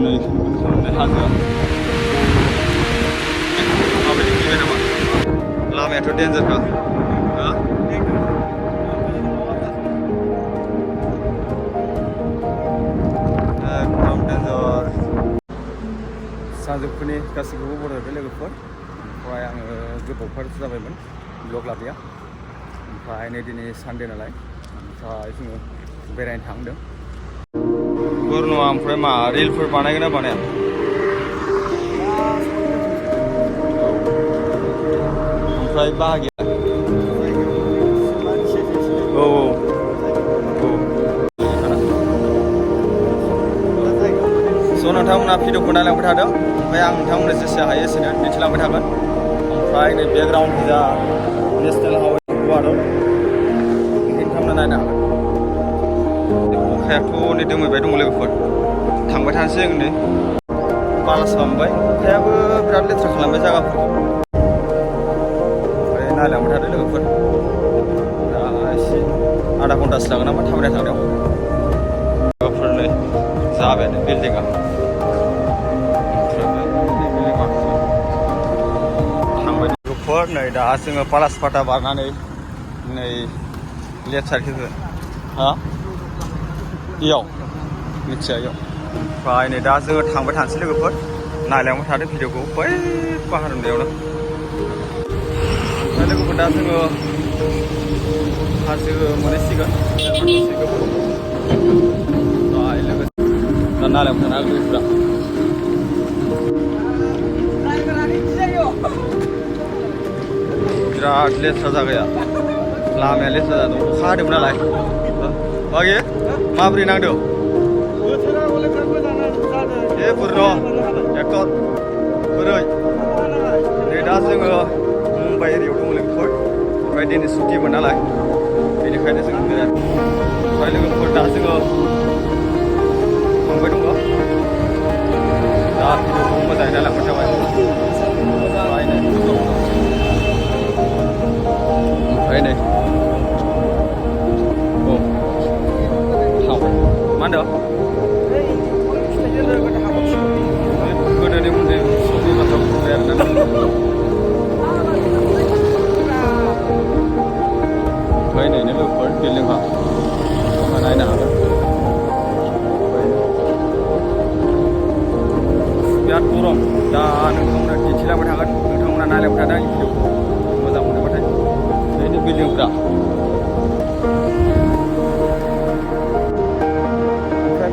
नै खालामनाय हाजोआ माबायदि गिबाय नामा लामायाथ' डेन्जारखा हा एकदम डेन्जार सानजौफुनि गासैखौबो बरायबाय लोगोफोर ओमफ्राय आङो गोबावफोर जाबायमोन ब्लग लाबोया ओमफ्राय नै दिनै सानडे नालाय ओमफ्राय जोङो बेरायनो थांदों गुरनुआ ओमफ्राय मा रिलफोर बानायगोन ना बानाया ओमफ्राय बाहागिया औ स' नोंथांमोना भिडिअखौ नायलांबाय थादों ओमफ्राय आं नोंथांमोननो जेसे हायो एसेनो दिन्थिलांबाय थागोन ओमफ्राय नै बेकग्राउन्ड जा नेसनेल हाइवे गुवाहाटि नोंथांमोना नायनो हागोन अखायाथ' नै दोमैबाय दं लोगोफोर थांबाय थानोसै जों नै बालास खालामबाय अखायाबो बिराद लेथ्रा खालामबाय जायगाफोरखौ ओमफ्राय नायलांबाय थादों लोगोफोर दा एसे आधा घन्टासो लागोन नामा थाबायना थांनायाव लोगोफोर नै जाबायानो बिल्डिंआ थांबाय लोगोफोर नै दा जोङो पालासपाटा बारनानै नै लेफ्ट साइडखै हा इयाव मिथिया इयाव ओमफ्राय नै दा जोङो थांबाय थानोसै लोगोफोर नायलांबाय थादों भिडिअखौ बै पाहार होननायावनो ओमफ्राय लोगोफोर दा जोङो हाजो मोनहैसिगोन ओमफ्राय लोगोसे दा नायलांबाय थानो हागोन लोगोफोरा बिराद लेथ्रा जागाया लामाया लेथ्रा जादों अखा हादोंमोन नालाय बागि माबोरै नांदों ए बुरनो ट्रेक्टर बोरै नै दा जोङो मुम्बाइ एरियायाव दङ लोगोफोर ओमफ्राय दिनै सुटिमोन नालाय बेनिखायनो जों बिराद ओमफ्राय लोगोफोर दा जोङो थांबाय दङ दा भिडिअखौ मोजाङै नायलांबाय थाबाय ओमफ्राय नै औ थांबाय मा होनदों गोदोनि उन्दै समनि बाथ्रा बुंबाय आरोना ओमफ्राय नैनो लोगोफोर बिल्डिंआ नायनो हागोन बिराद गरम दा नोंथांमोना दिन्थिलांबाय थागोन नोंथांमोना नायलांबाय थादों आंनि भिडिअखौ मोजां मोनोबाथाय बेनो बिल्डिंफ्रा ओमफ्राय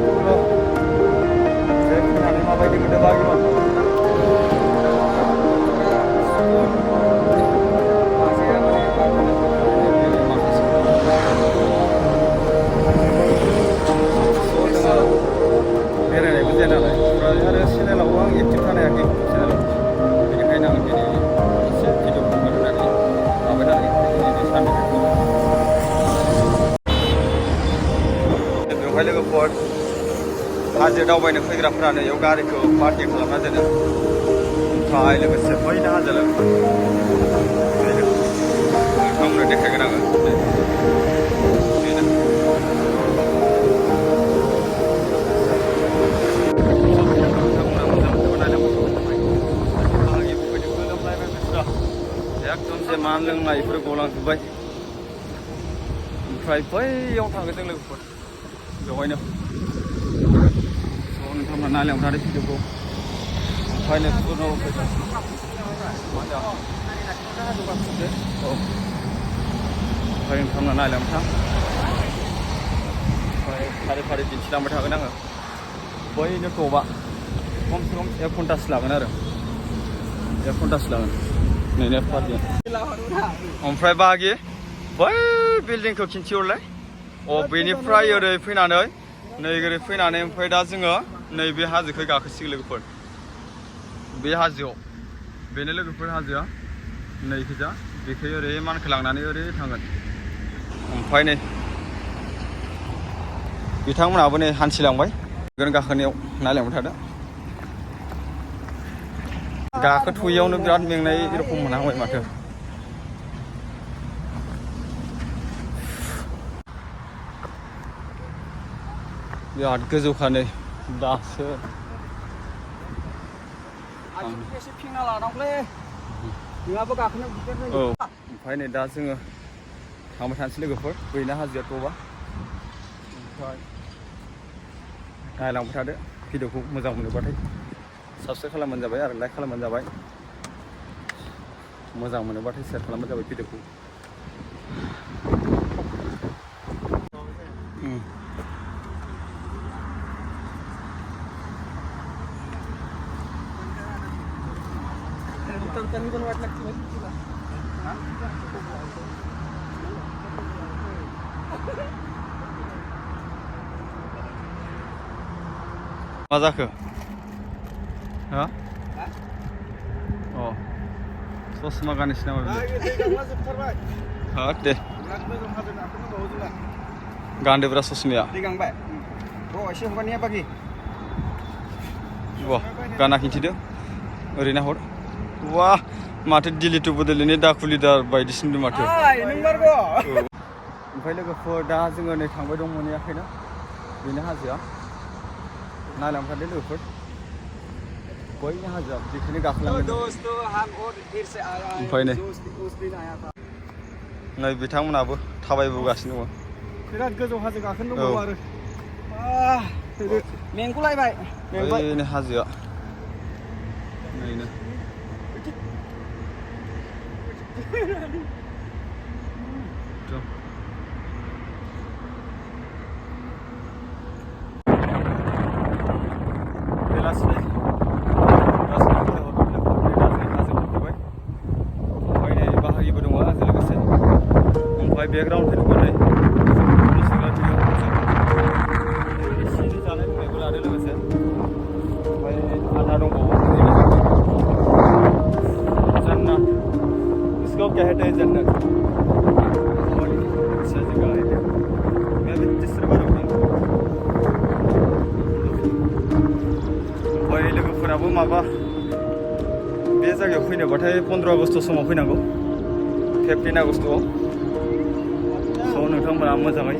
फैनानै माबायदि मोनदों बागिमोन बेरायनायबो जाया नालाय ओमफ्राय आरो चेनेलावबो आं एक्टिभ थानो हायाखै इउटुब चेनेलाव बेनिखायनो आं दिनै एसे भिडिअ खालामनो होननानै माबाय नालाय दिनै सानदों बेवहाय लोगोफोर हाजो दावबायनो फैग्राफोरानो बेयाव गारिखौ पार्किं खालामना दोनो ओमफ्राय लोगोसे बैनो हाजो लोगोफोर नोंथांमोननो देखायगोन आङो एकदम जे मा लोंनायफोर गलांजोब्बाय ओमफ्राय बैयाव थांगोन जों लोगोफोर बेवहायनो नोंथांमोना नायलांबाय थादों भिडिअखौ ओमफ्राय नै फुरनाव फैगोन मा होनदों औ ओमफ्राय नोंथांमोना नायलांबाय था ओमफ्राय फारि फारि दिन्थिलांबाय थागोन आङो बैनो टपआ खमसे खम 1 घन्टासो लागोन आरो 1 घन्टासो लागोन नैनो पार्किं ओमफ्राय बागि बै बिल्डिंखौ खिन्थिहरलाय बेनिफ्राय ओरै फैनानै नै ओरै फैनानै ओमफ्राय दा जोङो नैबे हाजोखौ गाखोसिगोन लोगोफोर बे हाजोआव बेनो लोगोफोर हाजोआ नैखैजा बेखै ओरै मानखोलांनानै ओरै थांगोन ओमफ्राय नै बिथांमोनहाबो नै हान्थिलांबाय गाखोनायाव नायलांबाय थादों गाखोथ'यैयावनो बिराद मेंनाय रखम मोनहांबाय माथो बिराद गोजौखा नै दासो आथिंखौ एसे फिंना लानांगौलै नङाबा गाखोनो दिगदार जायो। औ ओमफ्राय नै दा जोङो थांबाय थानोसै लोगोफोर बैना हाजोआ टपा ओमफ्राय नायलांबाय थादो भिडिअखौ मोजां मोनोबाथाय साबसक्राइब खालामबानो जाबाय आरो लाइक खालामबानो जाबाय मोजां मोनोबाथाय शेयार खालामबानो जाबाय भिडिअखौ। Tani पण वाट लागते तुला मा जाखो हा अ ससमा गाननोसै नामा दे गानदोब्रा ससमाया दैगांबाय एसे हगारनाया बाखि गाना खिन्थिदो ओरैनो हर वाह माथो दिल्ली टु बड'लेण्डनि दाखुलिदार बायदिसिनो माथो ओमफ्राय लोगोफोर दा जोङो नै थांबाय दं मोनहैयाखैना बेनो हाजोआ नायलांखादो लोगोफोर बैनि हाजोआ बेखौनो गाखोलांगोन ओमफ्राय नै बिथांमोनाबो थाबायबोगासिनो दङ बिराद गोजौ हाजो गाखोनो दंबावो आरो मेंगुलायबाय बैनो हाजोआ नैनो बैकग्राउंड फैबाय एसे जानाय लोंनायबो लादो लोगोसे ओमफ्राय आदा दंबावो जन्नत इसको कहते हैं जन्नत और अच्छा जगह है मैं भी तीसरी बार आऊँ ओमफ्राय लोगोफोराबो माबा बे जायगायाव फैनोबाथाय 15 आगस्ट समाव फैनांगौ 15 आगस्टआव नोंथांमोना मोजाङै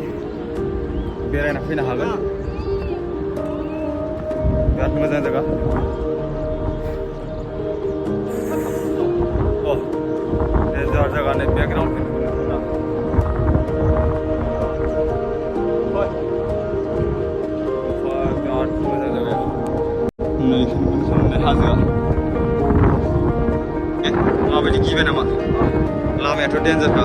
बेरायना फैनो हागोन बिराद मोजां जायगा डेन्जार जायगा नै बेकग्राउन्ड बिराद मोजां जायगा नै हाजोआ माबायदि गिबाय नामा लामायाथ' डेन्जारखा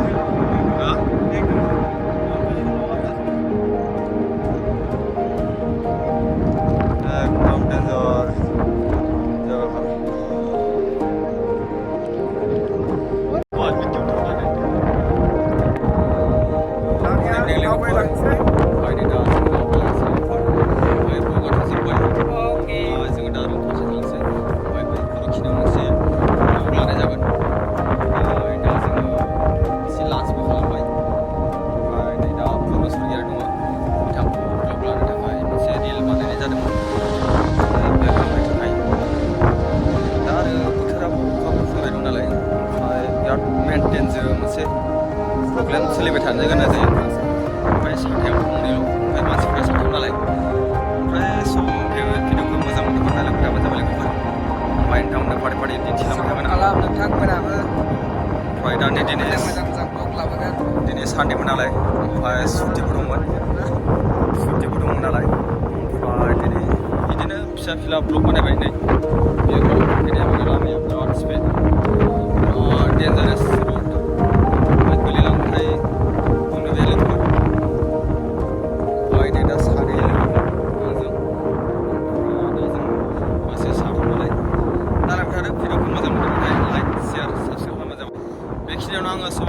प्रब्लेम सोलिबाय थानो गोनां जायो ओमफ्राय साथायाव दंनायल' ओमफ्राय मानसिफ्रा साथायाव नालाय ओमफ्राय भिडिअखौ मोजां मोनोबा नायलांबाय थाबानो जाबाय लोगोफोर ओमफ्राय नोंथांमोननो फारि फारि दिन्थिलांबाय थागोन नोंथांमोनाबो ओमफ्राय दा नै दिनै सानडेमोन नालाय ओमफ्राय सुटिबो दंमोन नालाय ओमफ्राय दिनै बिदिनो फिसा फिला ब्लग बानायबाय नै बेयाव लामाया बिराद स्पिड बिराद डेन्जारेस गोलैलांबाथाय बुंनो जाया लोगोफोर ओमफ्राय दा सानै आंजों दा जों गासै साथाम नालाय नायलांबाय थादों भिडिअखौ मोजां मोनदोंबाथाय लाइक शेयार साबस्क्राइब खालामबानो जाबाय बेखिनियावनो आङो सम